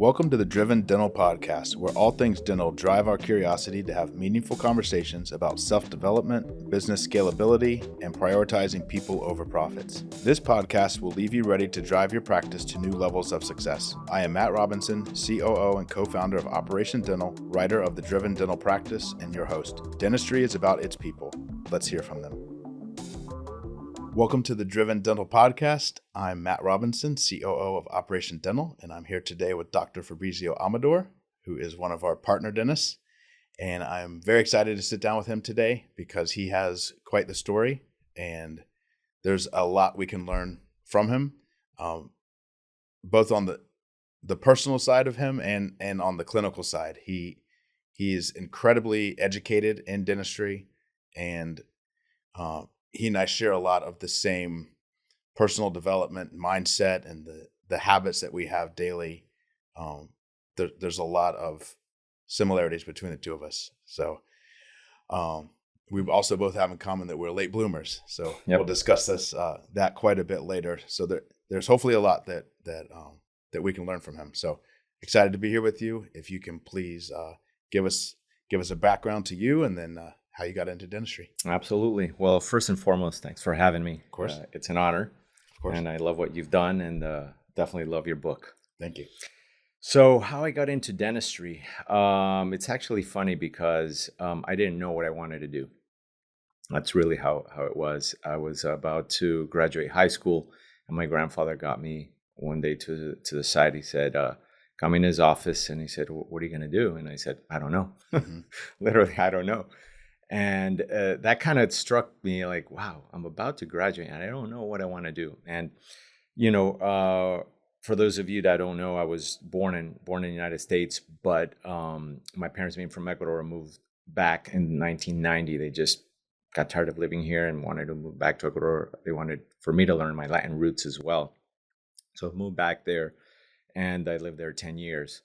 Welcome to the Driven Dental Podcast, where all things dental drive our curiosity to have meaningful conversations about self-development, business scalability, and prioritizing people over profits. This podcast will leave you ready to drive your practice to new levels of success. I am Matt Robinson, COO and co-founder of Operation Dental, writer of the Driven Dental Practice, and your host. Dentistry is about its people. Let's hear from them. Welcome to the Driven Dental Podcast. I'm Matt Robinson, COO of Operation Dental, and I'm here today with Dr. Fabrizio Amador, who is one of our partner dentists. And I'm very excited to sit down with him today because he has quite the story, and there's a lot we can learn from him, both on the personal side of him and on the clinical side. He is incredibly educated in dentistry, and he and I share a lot of the same personal development mindset and the habits that we have daily. There's a lot of similarities between the two of us. So we also both have in common that we're late bloomers. So We'll discuss that quite a bit later. So there's hopefully a lot that we can learn from him. So excited to be here with you. If you can please give us a background to you, and then how you got into dentistry. Absolutely. Well, first and foremost, thanks for having me. Of course. It's an honor. Of course. And I love what you've done, and definitely love your book. Thank you. So how I got into dentistry, it's actually funny because I didn't know what I wanted to do. That's really how it was. I was about to graduate high school, and my grandfather got me one day to the side. He said, come in his office, and he said, what are you going to do? And I said, I don't know. Mm-hmm. Literally, I don't know. And that kind of struck me like, wow, I'm about to graduate and I don't know what I want to do. And, for those of you that don't know, I was born in the United States, but my parents being from Ecuador moved back in 1990. They just got tired of living here and wanted to move back to Ecuador. They wanted for me to learn my Latin roots as well. So I moved back there and I lived there 10 years.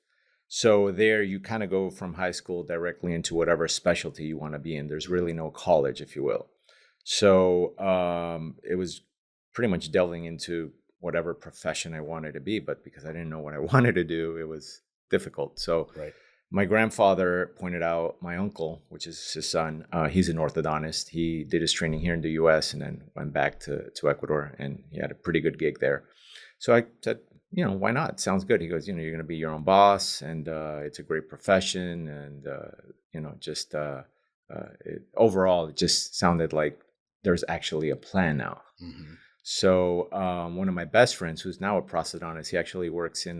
So there you kind of go from high school directly into whatever specialty you want to be in. There's really no college, if you will. So it was pretty much delving into whatever profession I wanted to be. But because I didn't know what I wanted to do, it was difficult. So My grandfather pointed out my uncle, which is his son. He's an orthodontist. He did his training here in the U.S. and then went back to Ecuador, and he had a pretty good gig there. So I said, why not? Sounds good. He goes, you're going to be your own boss, and it's a great profession. And, overall, it just sounded like there's actually a plan now. Mm-hmm. So one of my best friends, who's now a prosthodontist, he actually works in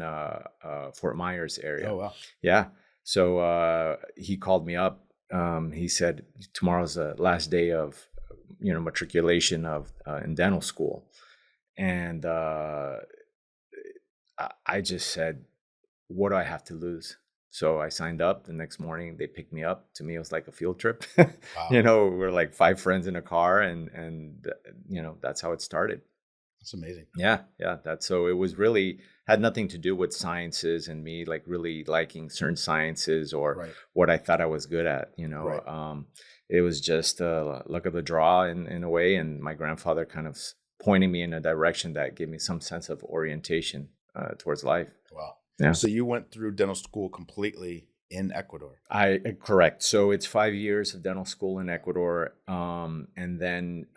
Fort Myers area. Oh, wow. Yeah. So he called me up. He said, tomorrow's the last day of, matriculation in dental school. And I just said, what do I have to lose? So I signed up. The next morning, they picked me up. To me, it was like a field trip. Wow. We're like 5 friends in a car, and that's how it started. That's amazing. Yeah. So it was really had nothing to do with sciences and me like really liking certain sciences or what I thought I was good at. It was just luck of the draw in a way, and my grandfather kind of pointing me in a direction that gave me some sense of orientation towards life. Wow. Yeah. So you went through dental school completely in Ecuador. Correct. So it's 5 years of dental school in Ecuador. And then,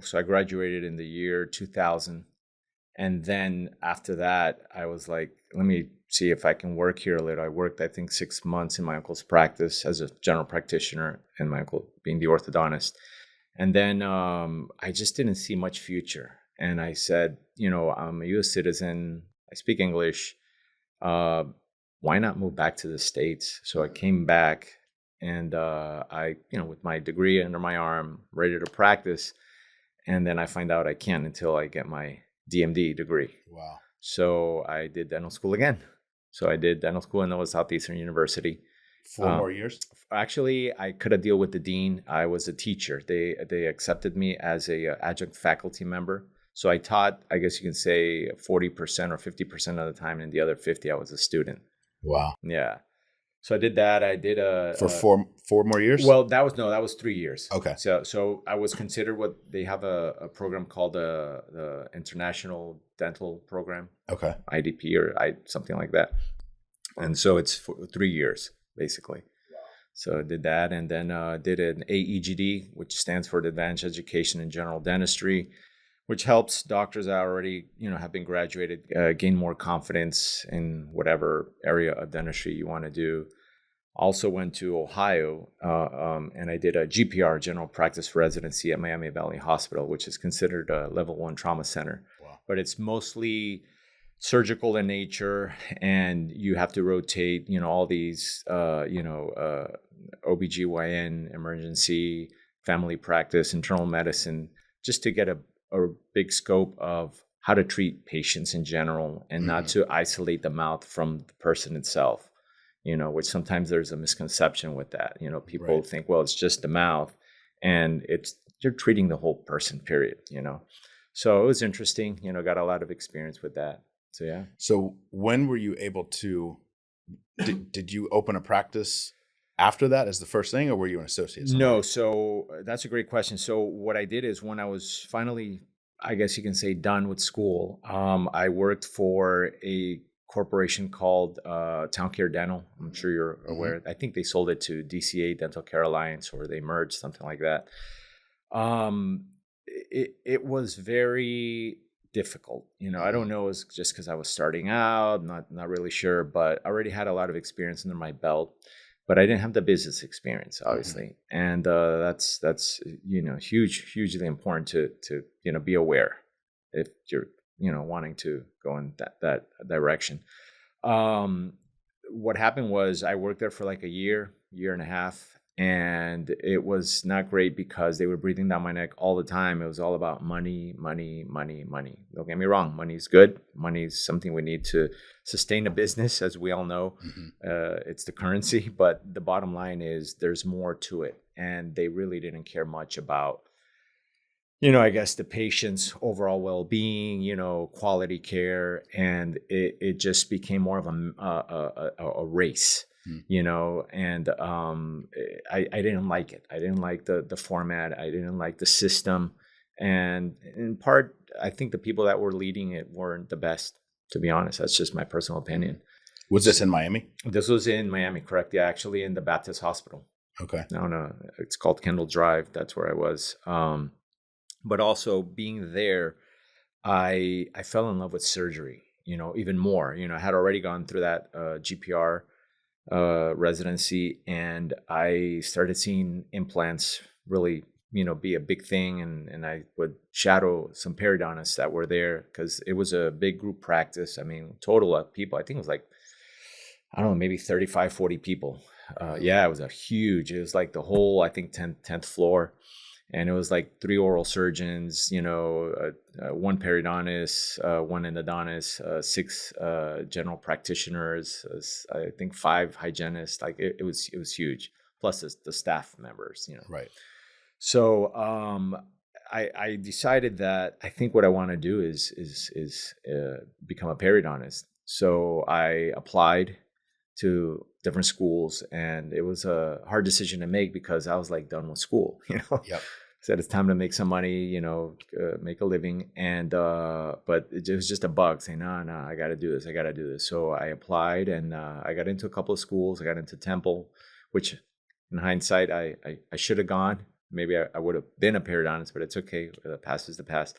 so I graduated in the year 2000. And then after that, I was like, let me see if I can work here a little. I worked, I think, 6 months in my uncle's practice as a general practitioner, and my uncle being the orthodontist. And then I just didn't see much future. And I said, I'm a U.S. citizen. I speak English. Why not move back to the States? So I came back, and I, with my degree under my arm, ready to practice. And then I find out I can't until I get my DMD degree. Wow. So I did dental school again. So I did dental school in Nova Southeastern University. 4 more years? Actually, I cut a deal with the dean. I was a teacher. They accepted me as a adjunct faculty member. So I taught, I guess you can say 40% or 50% of the time, and the other 50 I was a student. Wow. Yeah. So I did that. I did for 4 more years? Well, that was 3 years. Okay. So I was considered what they have a program called the International Dental Program. Okay. IDP or something like that. And so it's for 3 years, basically. So I did that, and then did an AEGD, which stands for Advanced Education in General Dentistry, which helps doctors that already, have been graduated gain more confidence in whatever area of dentistry you want to do. Also went to Ohio, and I did a GPR, General Practice Residency at Miami Valley Hospital, which is considered a level 1 trauma center. Wow. But it's mostly surgical in nature, and you have to rotate, all these, OBGYN, emergency, family practice, internal medicine, just to get a big scope of how to treat patients in general and not to isolate the mouth from the person itself, which sometimes there's a misconception with that. People think, well, it's just the mouth, and you're treating the whole person, period, So it was interesting, got a lot of experience with that. So, yeah. So when were you able to, did you open a practice after that as the first thing, or were you an associate somewhere? No. So that's a great question. So what I did is when I was finally, I guess you can say, done with school, I worked for a corporation called Town Care Dental. I'm sure you're aware. I think they sold it to DCA, Dental Care Alliance, or they merged, something like that. It was very difficult. I don't know, it was just because I was starting out, not really sure, but I already had a lot of experience under my belt, but I didn't have the business experience, obviously. And that's hugely important to be aware if you're wanting to go in that direction. What happened was I worked there for like a year and a half, and it was not great because they were breathing down my neck all the time. It was all about money, money, money, money. Don't get me wrong. Money is good. Money is something we need to sustain a business, as we all know. It's the currency, but the bottom line is there's more to it. And they really didn't care much about, I guess, the patient's overall well-being, quality care. And it just became more of a race. And I didn't like it. I didn't like the format. I didn't like the system. And in part, I think the people that were leading it weren't the best, to be honest. That's just my personal opinion. Was this in Miami? This was in Miami, correct? Yeah, actually in the Baptist Hospital. Okay. No, it's called Kendall Drive. That's where I was. But also being there, I fell in love with surgery, even more. I had already gone through that GPR residency, and I started seeing implants really, be a big thing. And I would shadow some periodontists that were there because it was a big group practice. I mean, total of people, I think it was like, I don't know, maybe 35, 40 people. It was it was like the whole, I think 10th floor. And it was like 3 oral surgeons, 1 periodontist, 1 endodontist, 6 general practitioners, I think 5 hygienists. Like it was huge. Plus the staff members, Right. So I decided that I think what I want to do is become a periodontist. So I applied to different schools, and it was a hard decision to make because I was like done with school, Yep. Said it's time to make some money, make a living. And, but it was just a bug saying, no, I got to do this. So I applied, and I got into a couple of schools. I got into Temple, which in hindsight, I should have gone. Maybe I would have been a periodontist, but it's okay. The past is the past.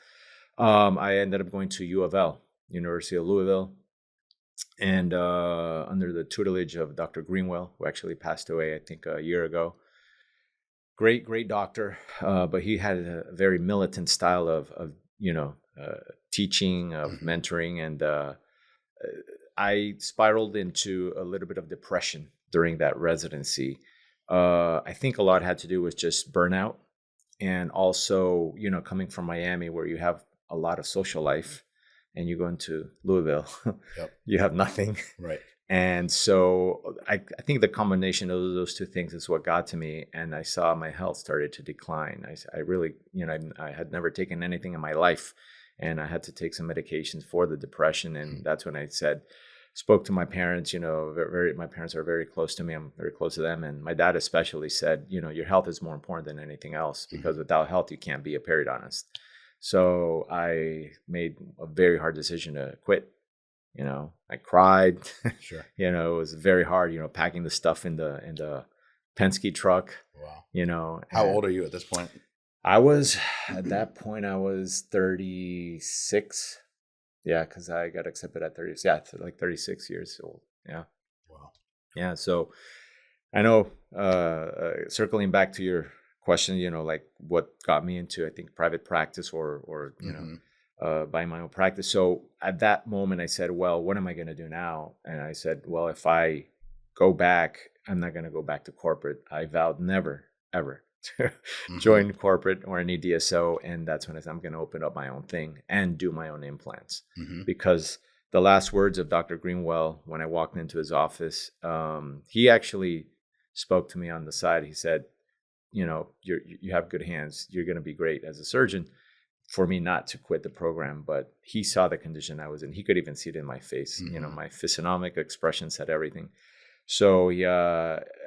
I ended up going to U of L, University of Louisville, and under the tutelage of Dr. Greenwell, who actually passed away, I think, a year ago. Great doctor, but he had a very militant style of teaching, of mentoring, and I spiraled into a little bit of depression during that residency. I think a lot had to do with just burnout, and also coming from Miami, where you have a lot of social life, and you go into Louisville, you have nothing. Right. And so I think the combination of those two things is what got to me. And I saw my health started to decline. I really, I had never taken anything in my life, and I had to take some medications for the depression. And that's when I spoke to my parents. My parents are very close to me. I'm very close to them. And my dad especially said, your health is more important than anything else, because without health, you can't be a periodontist. So I made a very hard decision to quit I cried. Sure. It was very hard, packing the stuff in the Penske truck. Wow. How old are you at this point? I was, at that point, I was 36. Yeah, because I got accepted at 30. Yeah, like 36 years old. Yeah. Wow. Yeah. So I know, circling back to your question, like what got me into, I think, private practice or buying my own practice. So at that moment, I said, well, what am I going to do now? And I said, well, if I go back, I'm not going to go back to corporate. I vowed never, ever to join corporate or any DSO. And that's when I said, I'm going to open up my own thing and do my own implants. Because the last words of Dr. Greenwell, when I walked into his office, he actually spoke to me on the side. He said, you have good hands. You're going to be great as a surgeon. For me not to quit the program, but he saw the condition I was in. He could even see it in my face. My physiognomic expression said everything. So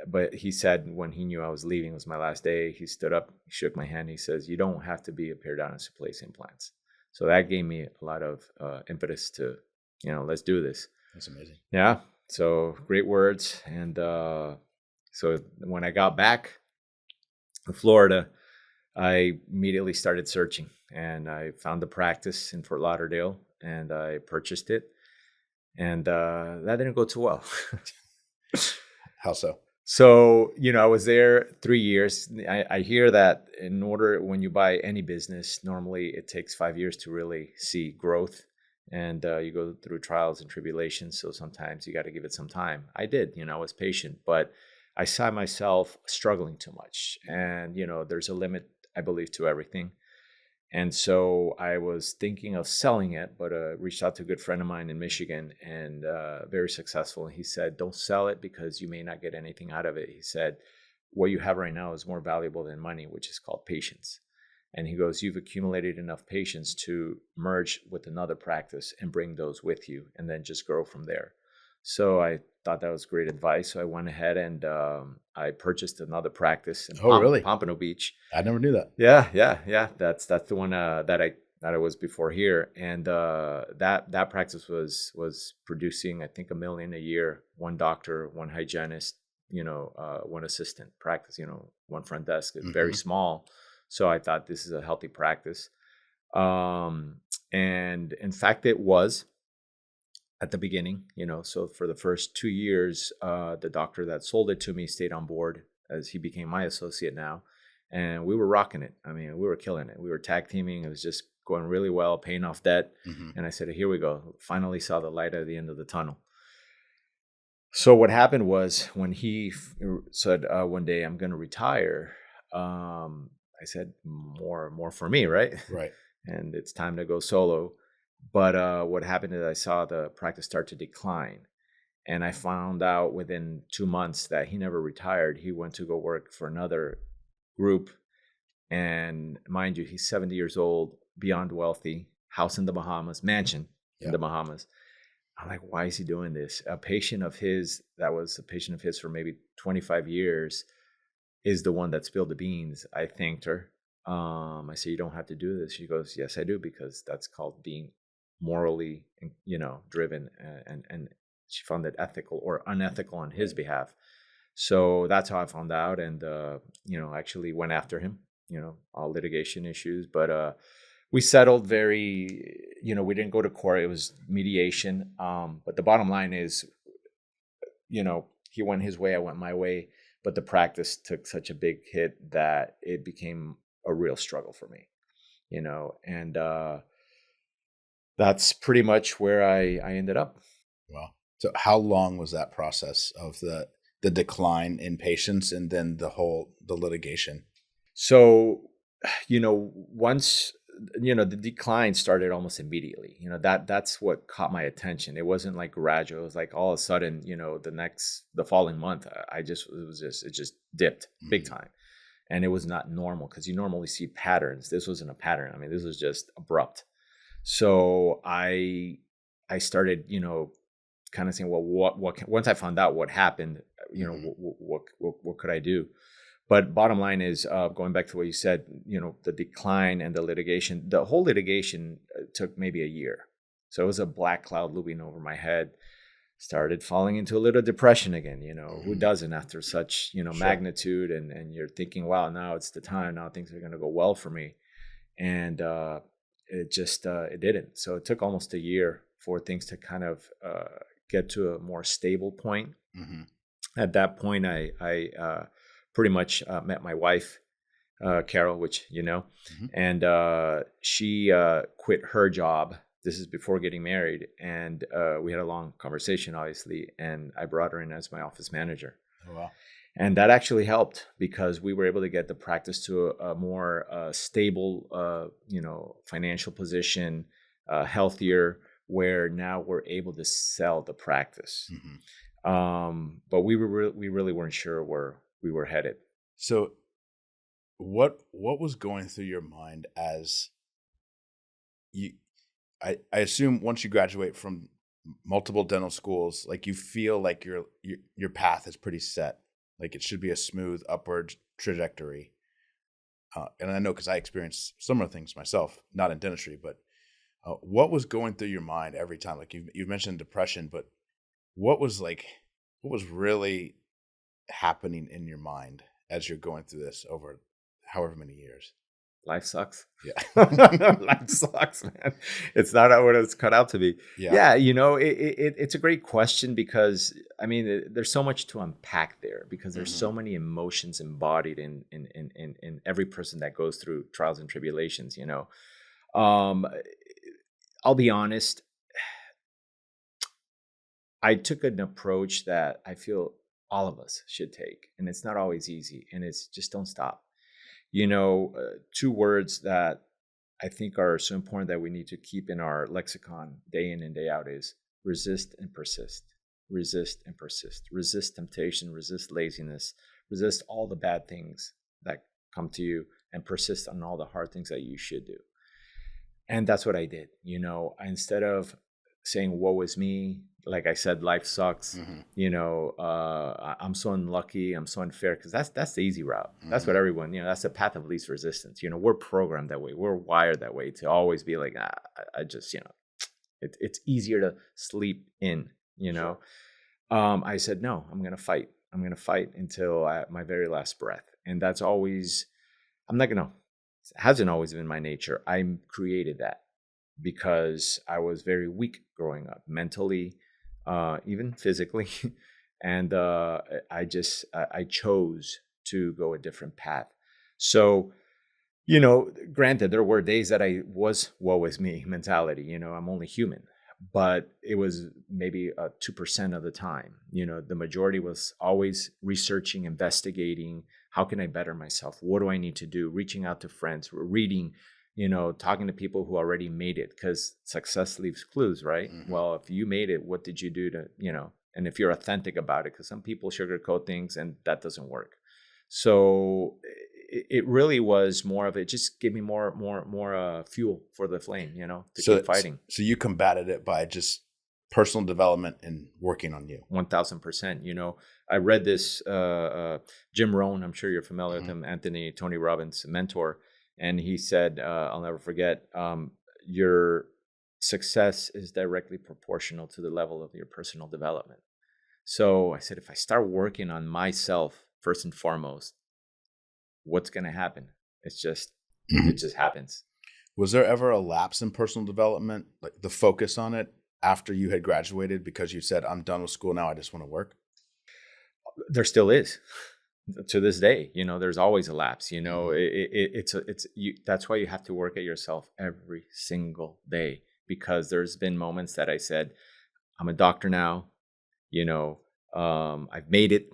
but he said when he knew I was leaving, it was my last day, he stood up, he shook my hand. He says, you don't have to be a periodontist to place implants. So that gave me a lot of impetus to, let's do this. That's amazing. Yeah. So great words. And so when I got back to Florida, I immediately started searching, and I found the practice in Fort Lauderdale, and I purchased it, and that didn't go too well. How so? So, I was there 3 years. I hear that when you buy any business, normally it takes 5 years to really see growth, and you go through trials and tribulations. So sometimes you got to give it some time. I did, I was patient, but I saw myself struggling too much. And, there's a limit, I believe, to everything. And so I was thinking of selling it, but reached out to a good friend of mine in Michigan, and very successful. He said, don't sell it because you may not get anything out of it. He said, what you have right now is more valuable than money, which is called patience. And he goes, you've accumulated enough patience to merge with another practice and bring those with you, and then just grow from there. So I thought that was great advice. So I went ahead and I purchased another practice in Pompano Beach. I never knew that. Yeah. That's the one that I was before here, and that practice was producing, I think, $1 million a year. One doctor, one hygienist, one assistant practice, one front desk. It's very small. So I thought this is a healthy practice, and in fact, it was. At the beginning, so for the first 2 years, the doctor that sold it to me stayed on board as he became my associate now. And we were rocking it. I mean, we were killing it. We were tag teaming. It was just going really well, paying off debt. And I said, here we go. Finally saw the light at the end of the tunnel. So what happened was when he said one day, I'm going to retire, I said, more for me, right? Right. And it's time to go solo. But what happened is I saw the practice start to decline. And I found out within 2 months that he never retired. He went to go work for another group. And mind you, he's 70 years old, beyond wealthy, house in the Bahamas, mansion in the Bahamas. I'm like, why is he doing this? A patient of his, that was a patient of his for maybe 25 years, is the one that spilled the beans. I thanked her. I said, you don't have to do this. She goes, yes, I do, because that's called being morally, driven, and she found it ethical or unethical on his behalf. So that's how I found out, and actually went after him. All litigation issues, but we settled very. We didn't go to court; it was mediation. But the bottom line is, he went his way, I went my way. But the practice took such a big hit that it became a real struggle for me. And that's pretty much where I ended up. Wow. So how long was that process of the decline in patients and then the litigation? So, once, the decline started almost immediately. That's what caught my attention. It wasn't like gradual. It was like all of a sudden, the following month, it just dipped big time. And it was not normal, because you normally see patterns. This wasn't a pattern. I mean, this was just abrupt. So I started, kind of saying, well, what once I found out what happened, what could I do? But bottom line is, going back to what you said, the decline and the litigation, the whole litigation took maybe a year. So it was a black cloud looming over my head. Started falling into a little depression again. Who doesn't after such, Sure. magnitude, and you're thinking, wow, now it's the time. Now things are going to go well for me. And it just, it didn't. So it took almost a year for things to kind of get to a more stable point. At that point, I pretty much met my wife, Carol, which and she quit her job. This is before getting married, and we had a long conversation, obviously, and I brought her in as my office manager. Oh, wow. And that actually helped because we were able to get the practice to a more stable, financial position, healthier, where now we're able to sell the practice. But we really weren't sure where we were headed. So what was going through your mind as you, I assume once you graduate from multiple dental schools, like you feel like your path is pretty set, like it should be a smooth upward trajectory. And I know because I experienced similar things myself, not in dentistry, but what was going through your mind every time? Like you've mentioned depression, but what was really happening in your mind as you're going through this over however many years? Life sucks. Yeah. Life sucks, man. It's not what it's cut out to be. Yeah. It's a great question because, I mean, there's so much to unpack there because there's so many emotions embodied in every person that goes through trials and tribulations, I'll be honest. I took an approach that I feel all of us should take, and it's not always easy, and it's just don't stop. Two words that I think are so important that we need to keep in our lexicon day in and day out is resist and persist. Resist and persist. Resist temptation, resist laziness, resist all the bad things that come to you, and persist on all the hard things that you should do. And that's what I did. Instead of saying, woe is me, like I said, life sucks. I'm so unlucky. I'm so unfair, because that's the easy route. That's what everyone, that's the path of least resistance. We're programmed that way. We're wired that way to always be like, I just, it's easier to sleep in, Sure. I said, no, I'm going to fight. I'm going to fight until my very last breath. And that's always, it hasn't always been my nature. I created that because I was very weak growing up, mentally, even physically. And I chose to go a different path. So, granted, there were days that I was woe is me mentality, I'm only human, but it was maybe 2% of the time. The majority was always researching, investigating, how can I better myself? What do I need to do? Reaching out to friends, reading, talking to people who already made it, because success leaves clues, right? Well, if you made it, what did you do to, and if you're authentic about it, because some people sugarcoat things and that doesn't work. So it really was more of it. Just give me more fuel for the flame, to keep fighting. So you combated it by just personal development and working on you. 1000%. I read this, Jim Rohn, I'm sure you're familiar with him, Tony Robbins' mentor. And he said, I'll never forget, your success is directly proportional to the level of your personal development. So I said, if I start working on myself first and foremost, what's going to happen? It just happens. Was there ever a lapse in personal development, like the focus on it after you had graduated, because you said, I'm done with school now, I just want to work? There still is. To this day, there's always a lapse. That's why you have to work at yourself every single day, because there's been moments that I said, I'm a doctor now, I've made it.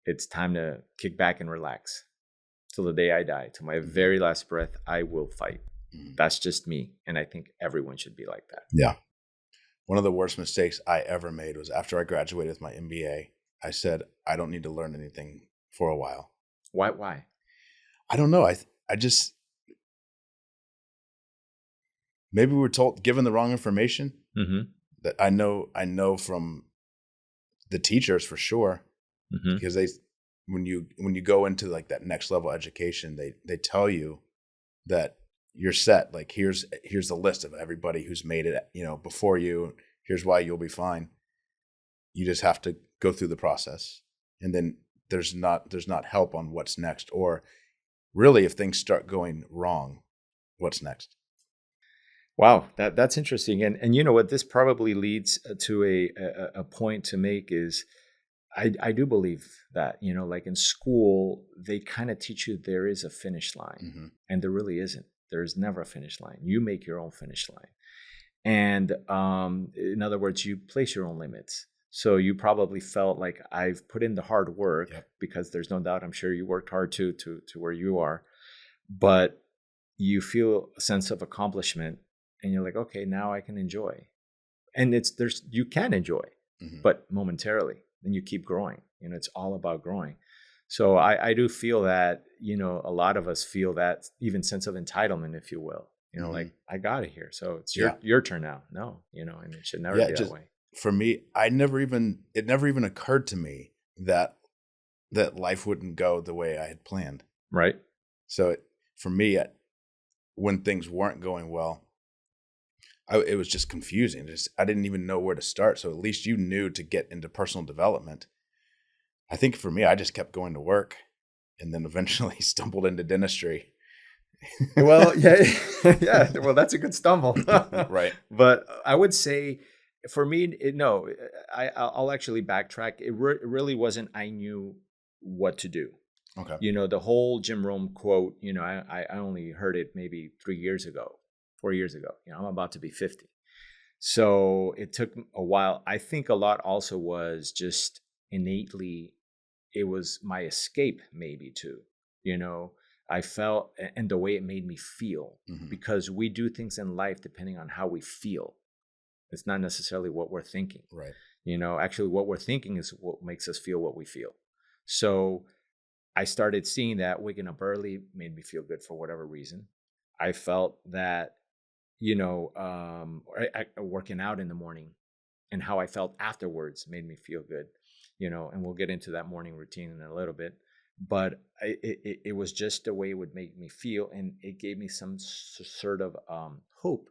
It's time to kick back and relax till the day I die. To my very last breath, I will fight. That's just me. And I think everyone should be like that. Yeah. One of the worst mistakes I ever made was after I graduated with my MBA, I said, I don't need to learn anything for a while. Why? I don't know. I just, maybe we were given the wrong information. That I know from the teachers for sure, because when you go into like that next level education, they tell you that you're set. Like here's the list of everybody who's made it, before you. Here's why you'll be fine. You just have to go through the process, and then there's not help on what's next, or really if things start going wrong, what's next. Wow, that's interesting. And you know what, this probably leads to a point to make is I do believe that, like in school, they kind of teach you there is a finish line, Mm-hmm. and there really isn't. There is never a finish line. You make your own finish line. And in other words, you place your own limits. So you probably felt like I've put in the hard work, Yep. because there's no doubt, I'm sure you worked hard too, to where you are, but you feel a sense of accomplishment, and you're like, okay, now I can enjoy. And you can enjoy, Mm-hmm. but momentarily, then you keep growing. It's all about growing. So I do feel that, a lot of us feel that even sense of entitlement, if you will, Mm-hmm. like I got it here. So it's Yeah. your turn now. No, and it should never be that way. For me, it never even occurred to me that life wouldn't go the way I had planned. Right. So for me, when things weren't going well, it was just confusing. I didn't even know where to start. So at least you knew to get into personal development. I think for me, I just kept going to work, and then eventually stumbled into dentistry. Well, yeah, yeah. Well, that's a good stumble. Right. But I would say, for me, no, I'll actually backtrack. It really wasn't I knew what to do. Okay. The whole Jim Rome quote, I only heard it maybe 4 years ago. I'm about to be 50. So it took a while. I think a lot also was just innately, it was my escape maybe too. I felt, and the way it made me feel, Mm-hmm. because we do things in life depending on how we feel. It's not necessarily what we're thinking. Right. Actually what we're thinking is what makes us feel what we feel. So I started seeing that waking up early made me feel good for whatever reason. I felt that, working out in the morning and how I felt afterwards made me feel good, and we'll get into that morning routine in a little bit. But it was just the way it would make me feel, and it gave me some sort of hope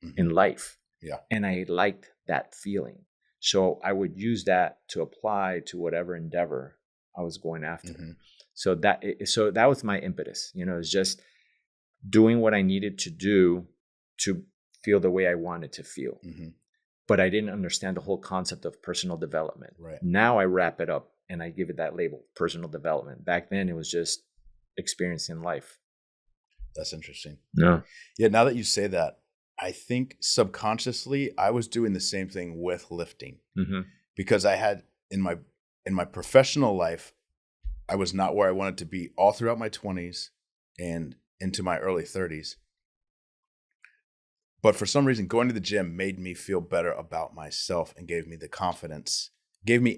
Mm-hmm. in life. Yeah. And I liked that feeling. So I would use that to apply to whatever endeavor I was going after. Mm-hmm. So that was my impetus. It's just doing what I needed to do to feel the way I wanted to feel. Mm-hmm. But I didn't understand the whole concept of personal development. Right. Now I wrap it up and I give it that label, personal development. Back then it was just experiencing life. That's interesting. No. Yeah. Now that you say that, I think subconsciously I was doing the same thing with lifting, Mm-hmm. because I had in my professional life, I was not where I wanted to be all throughout my 20s and into my early 30s. But for some reason, going to the gym made me feel better about myself and gave me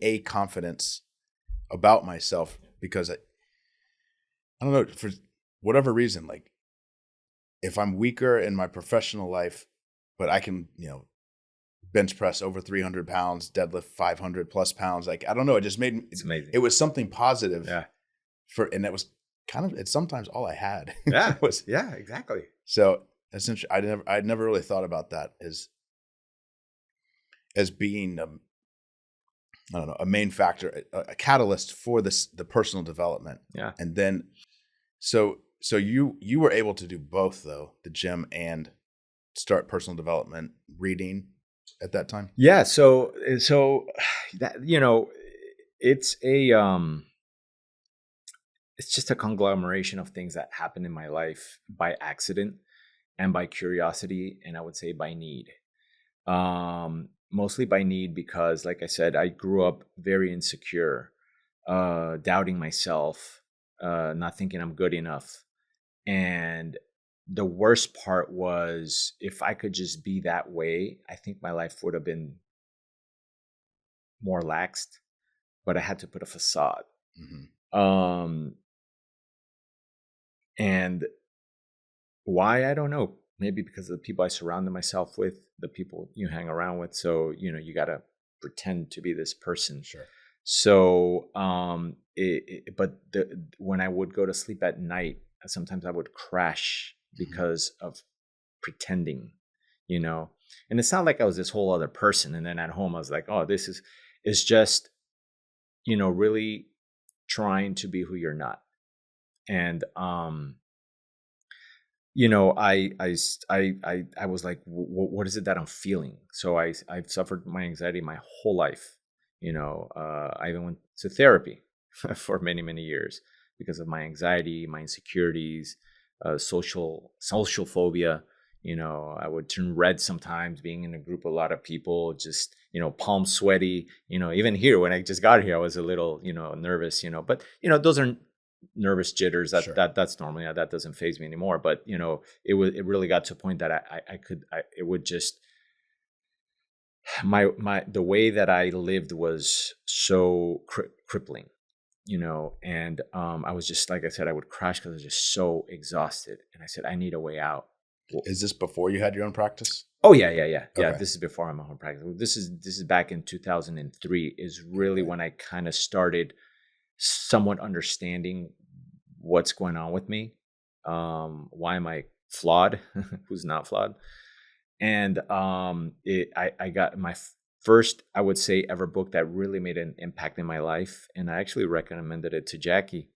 a confidence about myself, because I don't know, for whatever reason, like if I'm weaker in my professional life, but I can, bench press over 300 pounds, deadlift 500 plus pounds. Like, I don't know. It just made It's amazing. It was something positive. Yeah. And that was it's sometimes all I had. Yeah. Yeah, exactly. So essentially, I'd never really thought about that as being, I don't know, a main factor, a catalyst for the personal development. Yeah. And then, so you were able to do both though, the gym and start personal development reading at that time? Yeah. So that, it's it's just a conglomeration of things that happened in my life by accident and by curiosity. And I would say by need. Mostly by need, because like I said, I grew up very insecure, doubting myself, not thinking I'm good enough. And the worst part was, if I could just be that way, I think my life would have been more laxed, but I had to put a facade. Mm-hmm. And why, I don't know. Maybe because of the people I surrounded myself with, the people you hang around with. So, you got to pretend to be this person. Sure. So, when I would go to sleep at night, sometimes I would crash because of pretending, and it's not like I was this whole other person. And then at home, I was like, oh, it's just, really trying to be who you're not. And, I was like, what is it that I'm feeling? So I've suffered my anxiety my whole life. I even went to therapy for many, many years because of my anxiety, my insecurities, social phobia. I would turn red sometimes being in a group of a lot of people, just, palm sweaty, even here when I just got here, I was a little, nervous, but, those are nervous jitters. Sure. That's normally, that doesn't faze me anymore. But, it really got to a point that it would just, the way that I lived was so crippling, and I was just, like I said, I would crash because I was just so exhausted. And I said, I need a way out. Is this before you had your own practice? Oh yeah. Okay. This is before I'm a home practice. This is back in 2003 is really when I kind of started somewhat understanding what's going on with me. Why am I flawed? Who's not flawed? And I got my first, I would say, ever book that really made an impact in my life, and I actually recommended it to Jackie.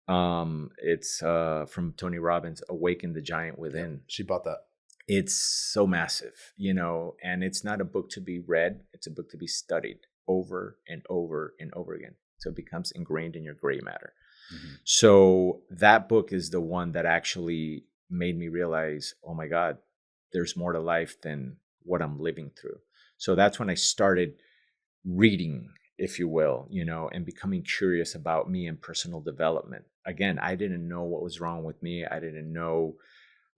It's from Tony Robbins, Awaken the Giant Within. Yeah, she bought that. It's so massive, and it's not a book to be read. It's a book to be studied over and over and over again. So it becomes ingrained in your gray matter. Mm-hmm. So that book is the one that actually made me realize, oh my God, there's more to life than what I'm living through. So that's when I started reading, if you will, and becoming curious about me and personal development. Again, I didn't know what was wrong with me. I didn't know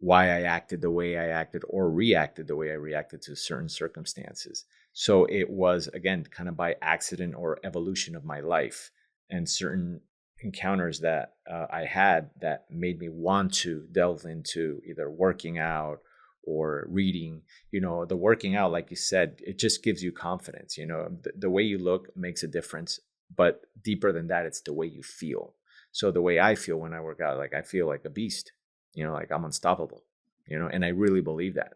why I acted the way I acted or reacted the way I reacted to certain circumstances. So it was, again, kind of by accident or evolution of my life and certain encounters that I had that made me want to delve into either working out or reading. The working out, like you said, it just gives you confidence. The way you look makes a difference, but deeper than that, it's the way you feel. So the way I feel when I work out, like I feel like a beast, like I'm unstoppable, and I really believe that.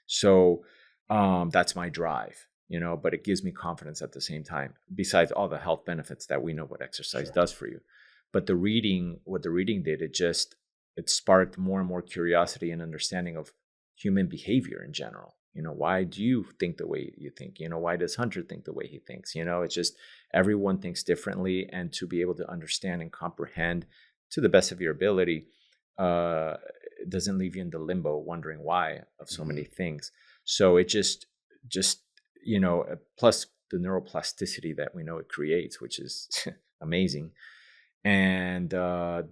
So that's my drive, but it gives me confidence at the same time, besides all the health benefits that we know what exercise does for you. But what the reading did, it sparked more and more curiosity and understanding of human behavior in general. Why do you think the way you think? Why does Hunter think the way he thinks? It's just everyone thinks differently, and to be able to understand and comprehend to the best of your ability, it doesn't leave you in the limbo wondering why of so many things. So it just plus the neuroplasticity that we know it creates, which is amazing. And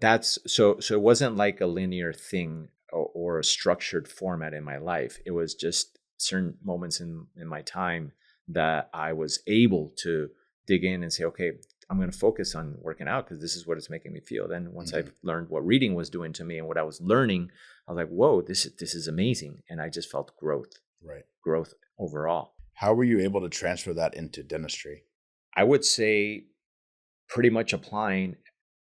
that's so it wasn't like a linear thing or a structured format in my life. It was just certain moments in my time that I was able to dig in and say, okay, I'm going to focus on working out because this is what it's making me feel. Then once I've learned what reading was doing to me and what I was learning, I was like, whoa, this is amazing. And I just felt growth overall. How were you able to transfer that into dentistry? I would say pretty much applying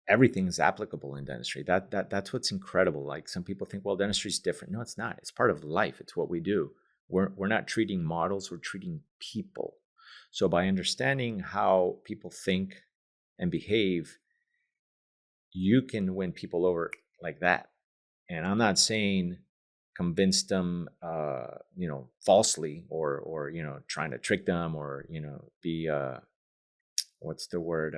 everything is applicable in dentistry. That's what's incredible. Like some people think, well, dentistry is different. No, it's not. It's part of life. It's what we do. We're not treating models. We're treating people. So by understanding how people think and behave, you can win people over like that. And I'm not saying convince them, falsely or trying to trick them or, be, what's the word?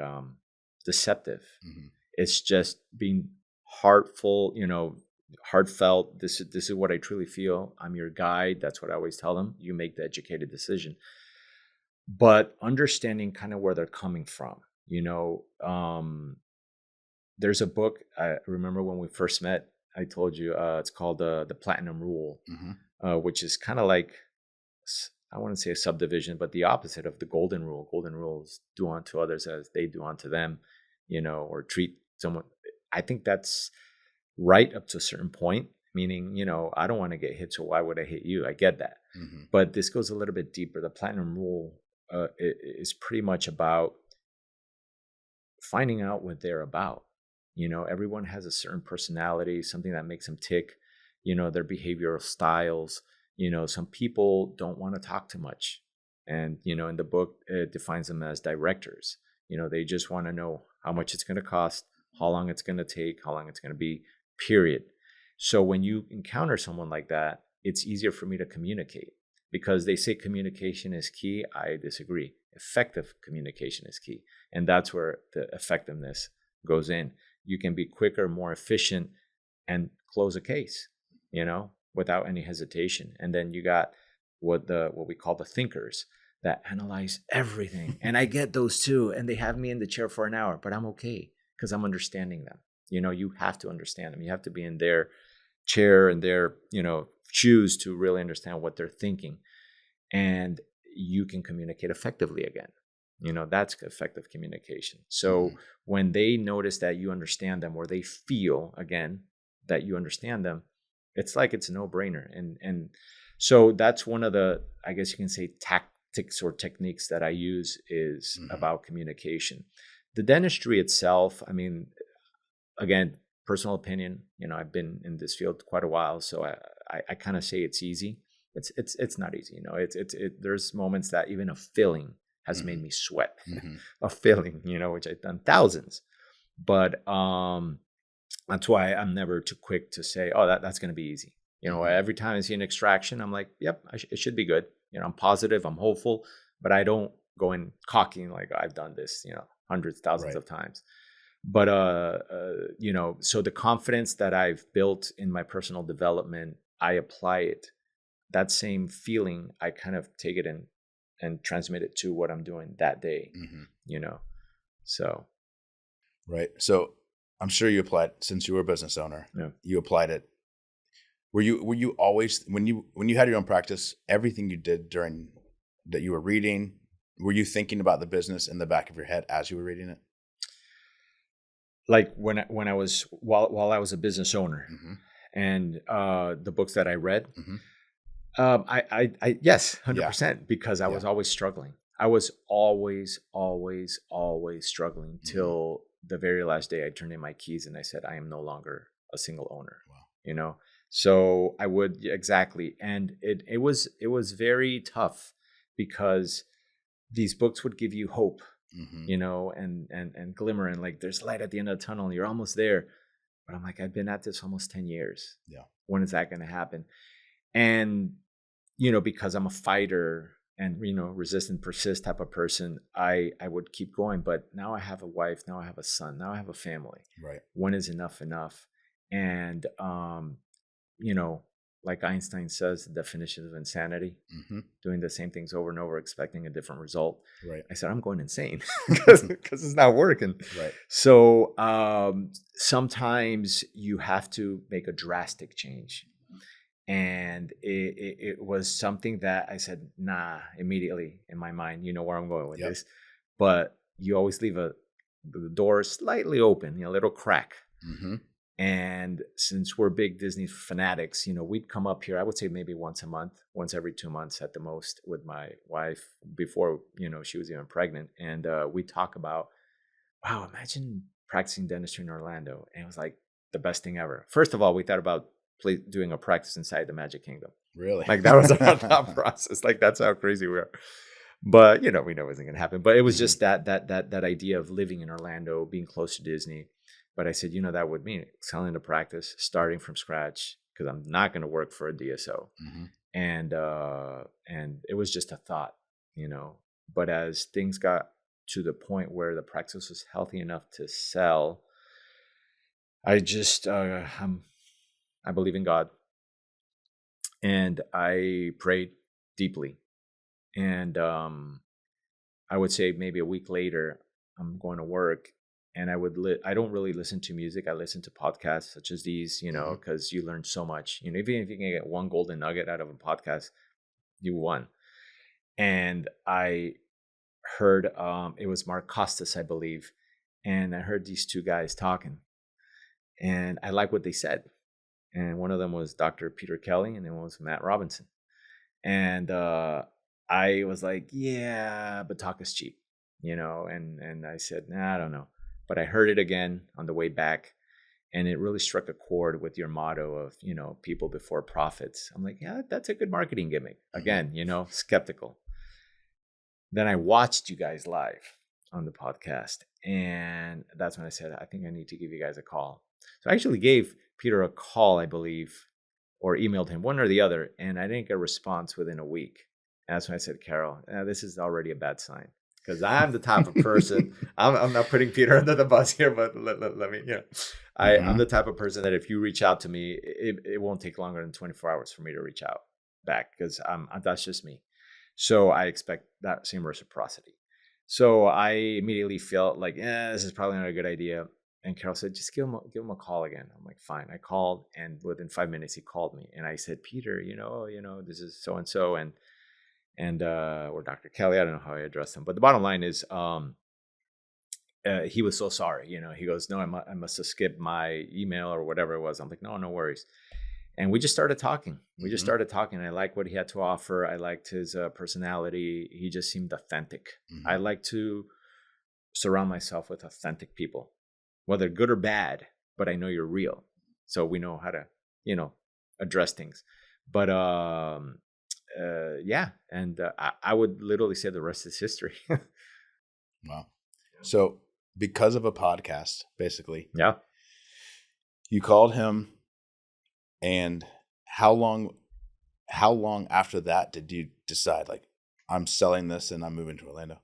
Deceptive. Mm-hmm. It's just being heartfelt. This is what I truly feel. I'm your guide. That's what I always tell them. You make the educated decision. But understanding kind of where they're coming from. There's a book. I remember when we first met, I told you it's called the Platinum Rule, which is kind of like, I wouldn't say a subdivision, but the opposite of the Golden Rule. Golden Rule is do unto others as they do unto them, or treat someone. I think that's right up to a certain point, meaning, I don't want to get hit, so why would I hit you? I get that. Mm-hmm. But this goes a little bit deeper. The Platinum Rule is pretty much about finding out what they're about. Everyone has a certain personality, something that makes them tick. their behavioral styles. Some people don't want to talk too much. And, in the book, it defines them as directors. They just want to know how much it's going to cost, how long it's going to take, how long it's going to be, period. So when you encounter someone like that, it's easier for me to communicate, because they say communication is key. I disagree. Effective communication is key. And that's where the effectiveness goes in. You can be quicker, more efficient, and close a case, without any hesitation. And then you got what we call the thinkers that analyze everything. And I get those too. And they have me in the chair for an hour, but I'm okay because I'm understanding them. You have to understand them. You have to be in their chair and their, shoes to really understand what they're thinking. And you can communicate effectively again. That's effective communication. So when they notice that you understand them, or they feel again that you understand them, it's like it's a no-brainer. And so that's one of the, I guess you can say, tactics or techniques that I use is about communication. The dentistry itself, I mean, again, personal opinion, I've been in this field quite a while, so I kind of say it's easy. It's not easy, there's moments that even a filling has made me sweat. A filling, which I've done thousands. But that's why I'm never too quick to say, oh, that's going to be easy. Every time I see an extraction, I'm like, yep, it should be good. I'm positive, I'm hopeful, but I don't go in cocky like I've done this, hundreds, thousands of times. But, so the confidence that I've built in my personal development, I apply it. That same feeling, I kind of take it and transmit it to what I'm doing that day, so. Right. So I'm sure you applied, since you were a business owner, you applied it. Were you always, when you had your own practice, everything you did during that you were reading, were you thinking about the business in the back of your head as you were reading it? Like when I was, while I was a business owner, and the books that I read, I yes, 100%, because I was always struggling. I was always struggling till the very last day I turned in my keys and I said, I am no longer a single owner. Wow. So I would, exactly. And it was very tough, because these books would give you hope, and glimmer, and like there's light at the end of the tunnel and you're almost there. But I'm like, I've been at this almost 10 years. Yeah. When is that going to happen? And, because I'm a fighter and, resist and persist type of person, I would keep going. But now I have a wife, now I have a son, now I have a family. Right. When is enough? And, like Einstein says, the definition of insanity, doing the same things over and over, expecting a different result. Right. I said, I'm going insane because it's not working. Right. So sometimes you have to make a drastic change. And it was something that I said, nah, immediately in my mind, where I'm going with this. But you always leave the door slightly open, a little crack. And since we're big Disney fanatics, we'd come up here, I would say maybe once a month, once every 2 months at the most, with my wife before, she was even pregnant. And we'd talk about, wow, imagine practicing dentistry in Orlando. And it was like the best thing ever. First of all, we thought about doing a practice inside the Magic Kingdom. Really? Like that was our thought process. Like that's how crazy we are. But, we know it wasn't going to happen. But it was just that idea of living in Orlando, being close to Disney. But I said, that would mean selling the practice, starting from scratch, because I'm not going to work for a DSO. And it was just a thought, But as things got to the point where the practice was healthy enough to sell, I just, I believe in God. And I prayed deeply. And I would say maybe a week later, I'm going to work. And I don't really listen to music. I listen to podcasts such as these, because you learn so much. Even if you can get one golden nugget out of a podcast, you won. And I heard, it was Mark Costas, I believe. And I heard these two guys talking. And I like what they said. And one of them was Dr. Peter Kelly, and then one was Matt Robinson. And I was like, yeah, but talk is cheap, and I said, nah, I don't know. But I heard it again on the way back, And it really struck a chord with your motto of, people before profits. I'm like, yeah, that's a good marketing gimmick. Again, skeptical. Then I watched you guys live on the podcast. And that's when I said, I think I need to give you guys a call. So I actually gave Peter a call, I believe, or emailed him, one or the other. And I didn't get a response within a week. And that's when I said, Carol, this is already a bad sign. Because I'm the type of person, I'm not putting Peter under the bus here, but let me, I'm the type of person that if you reach out to me, it won't take longer than 24 hours for me to reach out back, because that's just me. So I expect that same reciprocity. So I immediately felt like, this is probably not a good idea. And Carol said, just give him a call again. I'm like, fine. I called, and within 5 minutes he called me, and I said, Peter, this is so and so, and or Dr. Kelly, I don't know how I addressed him, but the bottom line is, he was so sorry. He goes, no, I must have skipped my email or whatever it was. I'm like, no worries. And we just started talking. I liked what he had to offer. I liked his personality. He just seemed authentic. I like to surround myself with authentic people, whether good or bad, but I know you're real. So we know how to, address things. But I would literally say the rest is history. Wow. So because of a podcast, basically. Yeah. You called him, and how long after that did you decide, like, I'm selling this and I'm moving to Orlando?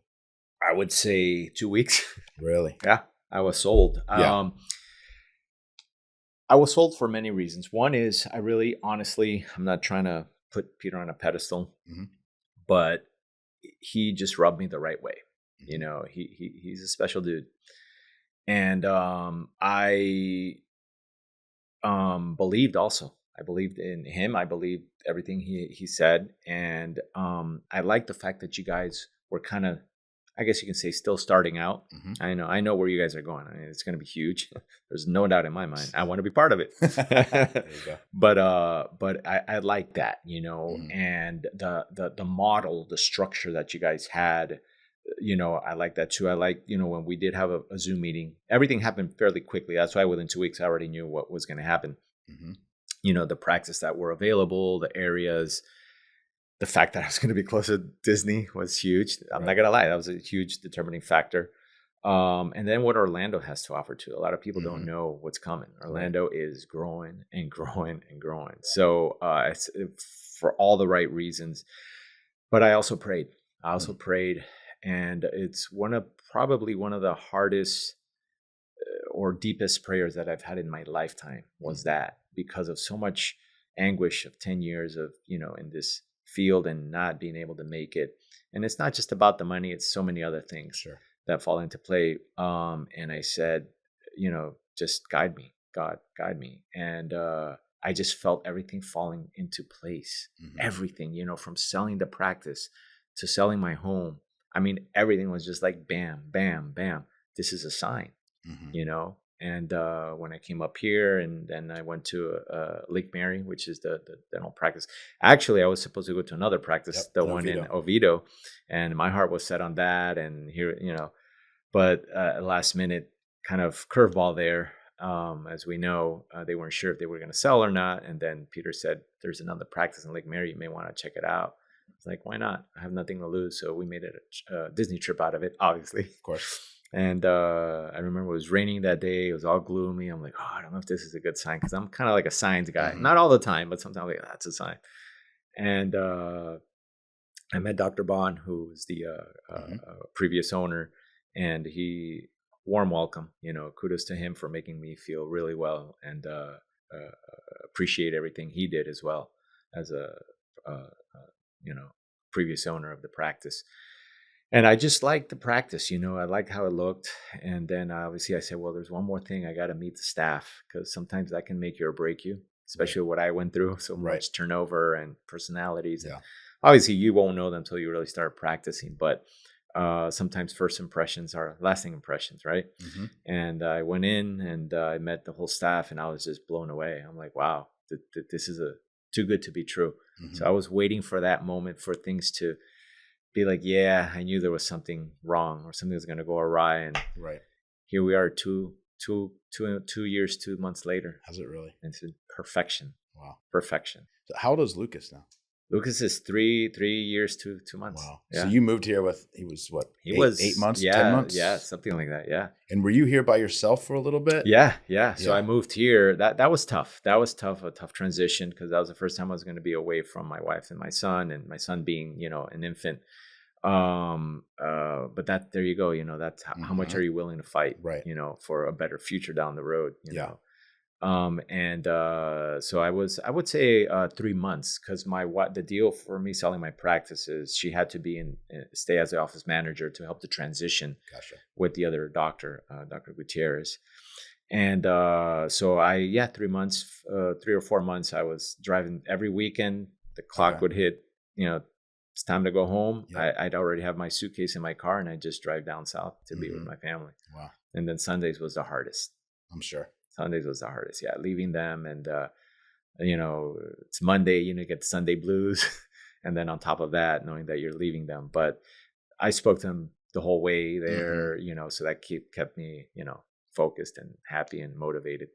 I would say 2 weeks. Really? Yeah. I was sold. Yeah. I was sold for many reasons. One is I really, honestly, I'm not trying to put Peter on a pedestal, but he just rubbed me the right way. He's a special dude. And I believed also. I believed in him. I believed everything he said. And I like the fact that you guys were kind of, I guess you can say, still starting out. I know where you guys are going. It's going to be huge. There's no doubt in my mind. I want to be part of it. There you go. But I like that, and the model, the structure that you guys had, I like that too. I like, when we did have a Zoom meeting, everything happened fairly quickly. That's why within 2 weeks, I already knew what was going to happen. The practice that were available, the areas. The fact that I was going to be close to Disney was huge. I'm not going to lie. That was a huge determining factor. And then what Orlando has to offer too. A lot of people don't know what's coming. Orlando is growing and growing and growing. So it's for all the right reasons. But I also prayed. And it's probably one of the hardest or deepest prayers that I've had in my lifetime was that, because of so much anguish of 10 years of, in this field and not being able to make it. And it's not just about the money, it's so many other things that fall into play. And I said, just guide me, God, guide me. And I just felt everything falling into place. Everything, from selling the practice to selling my home. I mean, everything was just like bam, bam, bam. This is a sign, And when I came up here, and then I went to Lake Mary, which is the dental practice. Actually, I was supposed to go to another practice, the one in Oviedo, and my heart was set on that. And here, but last minute kind of curveball there. As we know, they weren't sure if they were going to sell or not. And then Peter said, "There's another practice in Lake Mary. You may want to check it out." It's like, why not? I have nothing to lose. So we made a Disney trip out of it, obviously. Of course. And I remember it was raining that day. It was all gloomy. I'm like, I don't know if this is a good sign, because I'm kind of like a signs guy. Not all the time, but sometimes I'm like, that's a sign. And I met Dr. Bond, who was the previous owner, and he warm welcome. Kudos to him for making me feel really well, and appreciate everything he did as well as a previous owner of the practice. And I just liked the practice, I liked how it looked. And then obviously I said, well, there's one more thing. I got to meet the staff, because sometimes that can make you or break you, especially what I went through. So much turnover and personalities. And obviously you won't know them until you really start practicing. But sometimes first impressions are lasting impressions, right? And I went in and I met the whole staff, and I was just blown away. I'm like, wow, this is too good to be true. So I was waiting for that moment for things to be like, yeah, I knew there was something wrong or something was going to go awry. And here we are 2 2 years, 2 months later. Has it really? It's perfection. Wow. Perfection. So how old is Lucas now? Lucas is 3 years, 2 months. Wow. Yeah. So you moved here with, he was what? He 8 months, yeah, 10 months? Yeah, something like that. Yeah. And were you here by yourself for a little bit? Yeah. So Yeah. I moved here. That was tough. That was tough, a tough transition, because that was the first time I was going to be away from my wife and my son being, an infant. But there you go. That's how much are you willing to fight, right? For a better future down the road, yeah. So I would say 3 months, because the deal for me selling my practice is she had to stay as the office manager to help the transition. Gotcha. With the other doctor, Dr. Gutierrez. And so 3 months, 3 or 4 months, I was driving every weekend. The clock would hit, it's time to go home. Yep. I'd already have my suitcase in my car, and I just drive down south to be with my family. Wow. And then Sundays was the hardest. I'm sure. Sundays was the hardest. Yeah. Leaving them, and, it's Monday, you get Sunday blues. And then on top of that, knowing that you're leaving them. But I spoke to them the whole way there, so that kept me, focused and happy and motivated.